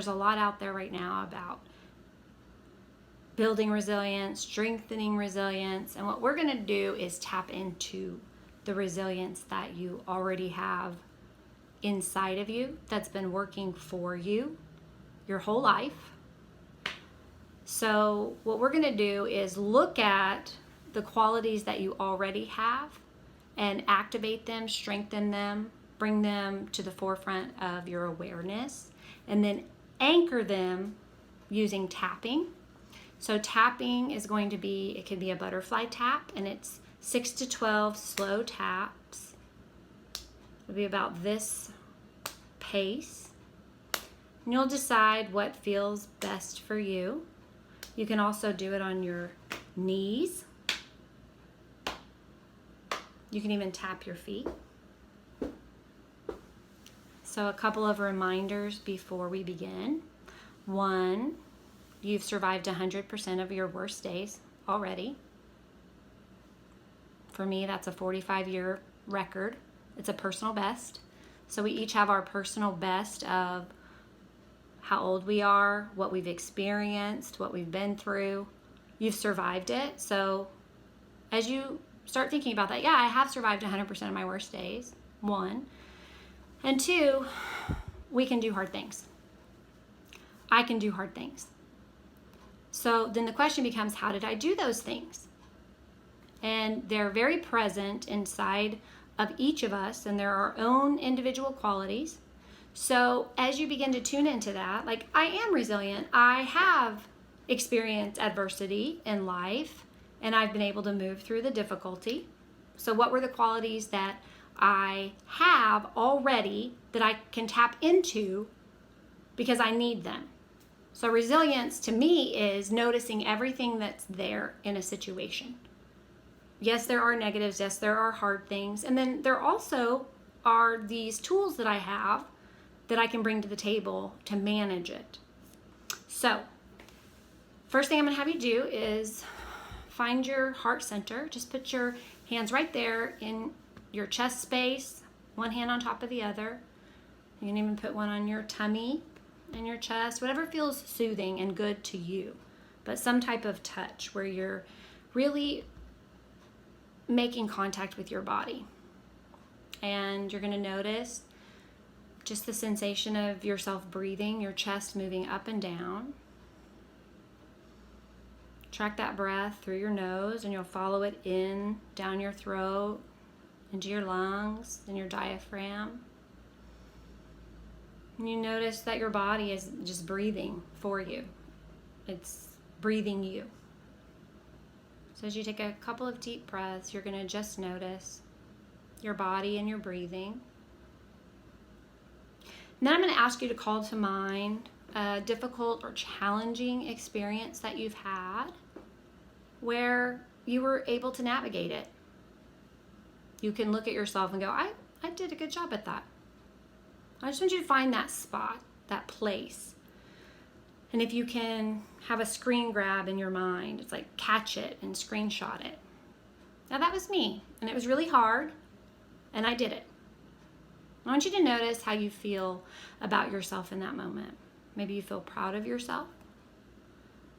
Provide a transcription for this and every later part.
There's a lot out there right now about building resilience, strengthening resilience, and what we're going to do is tap into the resilience that you already have inside of you that's been working for you your whole life. So what we're going to do is look at the qualities that you already have and activate them, strengthen them, bring them to the forefront of your awareness, and then anchor them using tapping. So tapping is going to be, it can be a butterfly tap, and it's 6 to 12 slow taps. It'll be about this pace. And you'll decide what feels best for you. You can also do it on your knees. You can even tap your feet. So a couple of reminders before we begin. 1, you've survived 100% of your worst days already. For me, that's a 45-year record. It's a personal best. So we each have our personal best of how old we are, what we've experienced, what we've been through. You've survived it. So as you start thinking about that, yeah, I have survived 100% of my worst days, 1. And 2, we can do hard things. I can do hard things. So then the question becomes, how did I do those things? And they're very present inside of each of us, and there are our own individual qualities. So as you begin to tune into that, like, I am resilient. I have experienced adversity in life, and I've been able to move through the difficulty. So what were the qualities that I have already that I can tap into because I need them? So resilience to me is noticing everything that's there in a situation. Yes, there are negatives. Yes, there are hard things. And then there also are these tools that I have that I can bring to the table to manage it. So first thing I'm going to have you do is find your heart center. Just put your hands right there in your chest space, one hand on top of the other. You can even put one on your tummy and your chest, whatever feels soothing and good to you. But some type of touch where you're really making contact with your body. And you're going to notice just the sensation of yourself breathing, your chest moving up and down. Track that breath through your nose, and you'll follow it in, down your throat, into your lungs, and your diaphragm. And you notice that your body is just breathing for you. It's breathing you. So as you take a couple of deep breaths, you're going to just notice your body and your breathing. And then I'm going to ask you to call to mind a difficult or challenging experience that you've had where you were able to navigate it. You can look at yourself and go, I did a good job at that. I just want you to find that spot, that place. And if you can have a screen grab in your mind, it's like catch it and screenshot it. Now that was me, and it was really hard, and I did it. I want you to notice how you feel about yourself in that moment. Maybe you feel proud of yourself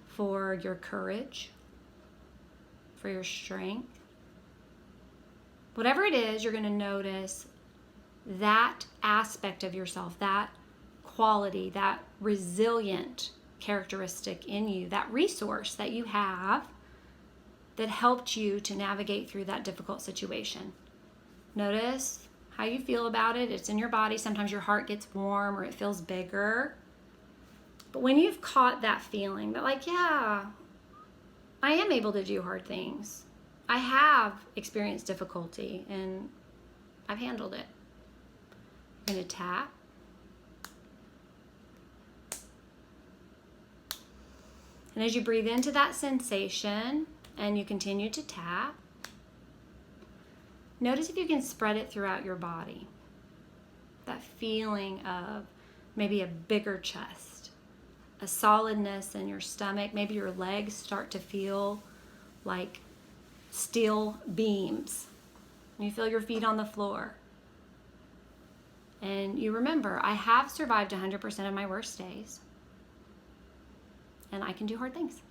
for your courage, for your strength. Whatever it is, you're going to notice that aspect of yourself, that quality, that resilient characteristic in you, that resource that you have that helped you to navigate through that difficult situation. Notice how you feel about it. It's in your body. Sometimes your heart gets warm or it feels bigger. But when you've caught that feeling that, like, yeah, I am able to do hard things. I have experienced difficulty and I've handled it. I'm going to tap. And as you breathe into that sensation and you continue to tap, notice if you can spread it throughout your body. That feeling of maybe a bigger chest, a solidness in your stomach. Maybe your legs start to feel like steel beams. You feel your feet on the floor. And you remember, I have survived 100% of my worst days. and I can do hard things.